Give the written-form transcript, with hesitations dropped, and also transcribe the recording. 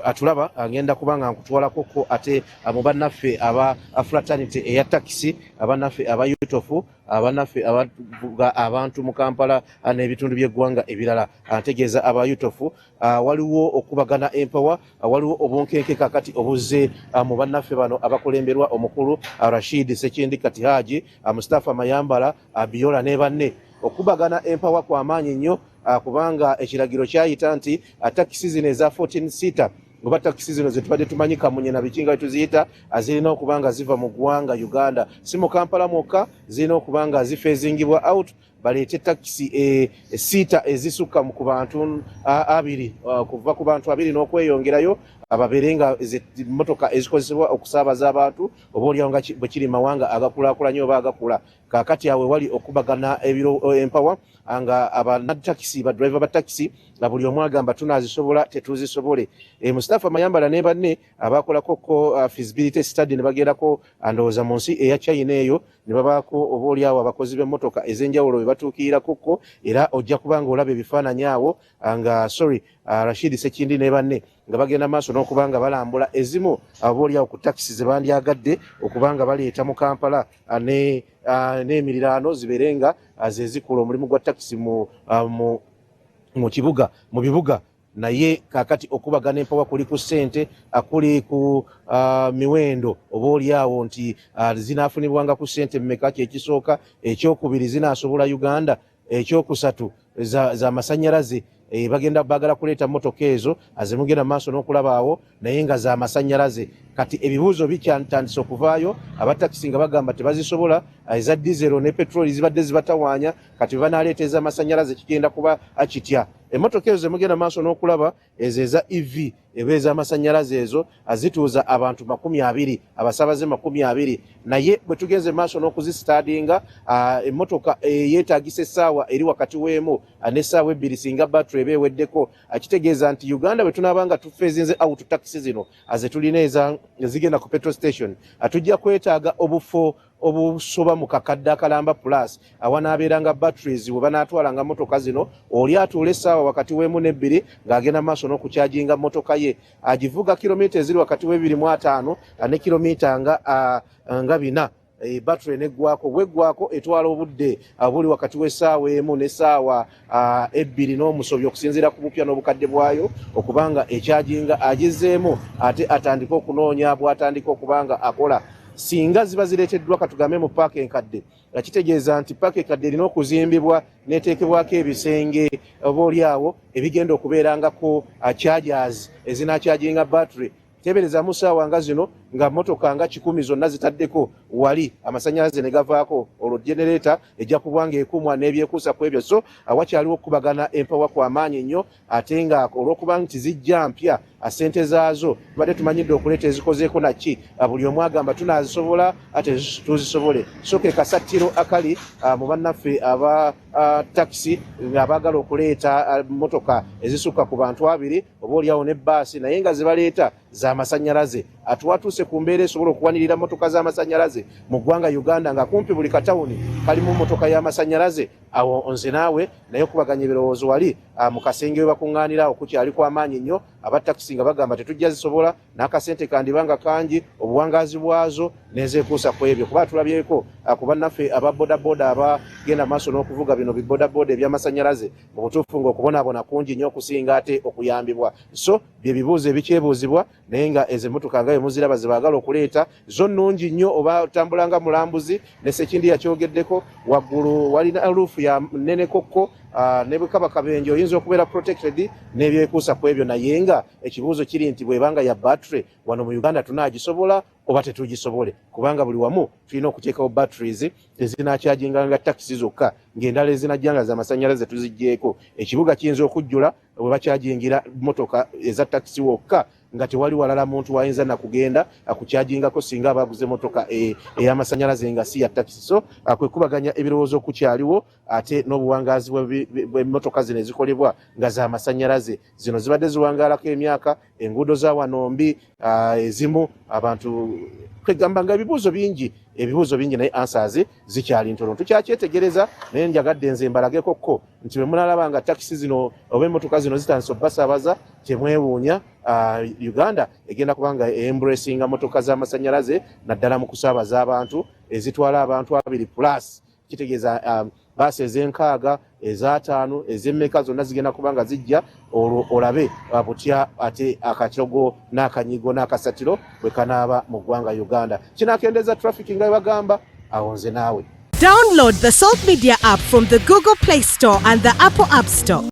atulaba agenda kubanga nkutwalako ko ate mu bannaffe aba fraternity eya taxi abannaffe aba yutofu abannaffe abavuga abantu mu Kampala n'ebitundu by'eggwanga ebirala ategeeza aba yutofu waliwo okubagana empower waliwo obunkenke kakati obuzze mu bannaffe bano abakulemberwa omukulu Rashid Sekindi Kati Haji Mustafa Mayambala Biola ne banne okubagana empower kwa maanyi nnyo kubanga ekiragiro kyayita nti taxi zino eza 14 seater ngoba taxi zino zetubadde tumanyi Kamunye na bikinga tuziyita azirina okubanga ziva mu ggwanga Uganda si mu Kampala mwokka zirina okubanga zifezingibwa out baleete taxi seater ezisukka ku bantu abiri kuva ku bantu abiri n'okweyongerayo ababerenga motoka ezikozesebwa okusaabaza abantu obaolyawo nga bwe kiri mawanga agakulaakulanye oba agakula kakati awe wali okubagana ebiro empower nga abannataxi badriver ba taxi nga buli omu agamba tunazisobola tetuzisobole Mustafa Mayambala ne banne abakolako feasibility study ne bagerako andowooza mu nsi eya China eyo ne babaako obaolyawo abakozi b'emmotoka ez'enjawulo bwe batuukirirako era ojja kubanga olaba ebifaananyi awo nga Rashid Sekindi ne banne nga bagenda maaso n'okubanga balambula ezimu aboolyawo ku taxi ze bandyagadde okubanga baleeta mu Kampala n'emiriraano ziberenga ze zikola omulimu gwa taxi mu bibuga naye kakati okubagana empower kuli ku ssente akuli ku miwendo obaolyawo nti zinaafunibwanga ku ssente mmeka kyekisooka ekyokubiri zinaasobola Uganda ekyokusatu za masannyalaze bagala kuleeta motoka ezo azimugenda maaso n'okulabaawo naye nga za masannyalaze kati ebibuuzo bikyatandise okuvaayo abatakisi nga bagamba tebazisobola eza dizero ne petroli zibadde zibatawaanya kati banaleeta ez'amasannyalaze kigenda kuba akitya emmotoka ezo zemugenda maaso n'okulaba ezo eza EV eba ez'amasannyalaze ezo azituuza abantu 20 abasaabaze 20 naye bwe tugenze maaso n'okuzisitadinga emmotoka yeetaagisa essaawa eri wakati w'emu n'essaawa 2 singa battery eba eweddeko akitegeeza nti Uganda bwe tunaabanga tufeezinze out taxi zino azetulina ezigenda ku petrol station atujja kwetaaga obufo obusoba mu kakadde akalamba plus awanaabeeranga batteries we banaatwalanga motoka zino oli atuula essaawa wakati w'emu n'ebbiri ng'agenda maaso n'okukyajinga motoka ye agivuga kilomita eziri wakati w'2.5 ne kilomita nga 4 battery neggwako weggwako etwala obudde buli wakati w'essaawa emu n'essaawa 2 n'omusobi okusinziira ku bupya n'obukadde bwayo okubanga ekyajinga agizzeemu ate atandika okunoonya bw'atandika okubanga akola singa ziba zireeteddwa katugambe mu paaka enkadde kitegeeza nti paaka enkadde erina okuzimbibwa n'eteekebwako ebisenge obaolyawo ebigenda okubeerangako chargers ezinaakyajinga battery tebereza mu ssaawa nga zino nga motoka nga 10 zonna zitaddeko wali amasannyalaze ne gavaako olwo generator ejja kubwanga ekumwa n'ebyekuusa ku ebyo so wakyaliwo okubagana empower kwa maanyi nnyo ate nga olw'okuba nti zijja mpya ssente zaazo tubadde tumanyidde okuleeta ezikozeeko naki buli omu agamba tunaazisobola ate tuzisobole so ke kasattiro akali mu bannaffe aba taxi ng'abaagala okuleeta motoka ezisukka ku bantu abiri obaolyawo ne baasi naye nga zibaleeta za masannyalaze atuwatuuse ku mbeera esobola okuwanirira motoka z'amasannyalaze mu ggwanga Uganda nga kumpi buli katawuni kalimu motoka y'amasannyalaze awo nze naawe naye okubaganya ebirowoozo wali mu kasenge we bakuŋŋaanira okukyali kw'amaanyi nnyo abatakisi nga bagamba tetujja zisobola n'akasente kandibanga kangi obuwangaazi bwazo n'ezeekuusa ku ebyo kuba tulabyeko ku bannaffe aba bodaboda abagenda maaso n'okuvuga bino bibodaboda eby'amasannyalaze mu butuufu ng'okubonaabona kungi nnyo okusinga ate okuyambibwa so bye bibuuzo ebikyebuuzibwa naye nga ezo emmotoka nga muziraba ze baagala okuleeta zo nnungi nnyo oba otambulanga mulambuzi ne Sekindi yakyogeddeko waggulu walina ruufu ya nnenekokko ne bwe kaba kabenje oyinza okubeera protected n'ebyekuusa ku ebyo naye nga ekibuuzo kiri nti bwebanga ya battery wano mu Uganda tunaagisobola oba tetugisobole kubanga buli wamu tulina okuteekawo batteries ezinaakyajinganga taxi zokka ng'endala ezinajjanga z'amasannyalaze tuziggyeko ekibuga kiyinza okujjula bwe bakyajingira motoka eza taxi wokka nga tewali walala muntu wayinza nakugenda akukyajingako singa abaguze motoka ey'amasannyalaze nga si ya taxi so kwekubaganya ebirowoozo okukyaliwo ate n'obuwangaazi bw'emmotoka zino ezikolebwa nga za masannyalaze zino zibadde ziwangaalako emyaka enguudo za wano mbi ezimu abantu kwegamba nga ebibuuzo bingi naye answers zikyali ntono tukyakyetegereza naye njagadde nze mbalagekokko nti bwe munalaba nga taxi zino oba emmotoka zino zitandise obbasaabaza temwewuunya Uganda egenda kubanga embracinga motoka z'amasanyalaze naddala mu kusaabaza abantu ezitwala abantu 2+ kitegeeza baasi ez'enkaaga eza5 ez'emmeka zonna zigenda kubanga zijja olabe butya ate akacogo n'akanyigo n'akasatiro bwe kanaaba mu ggwanga Uganda. Kinaakendeeza traffic nga bagamba awo nze naawe. Download the Salt Media app from the Google Play Store and the Apple App Store.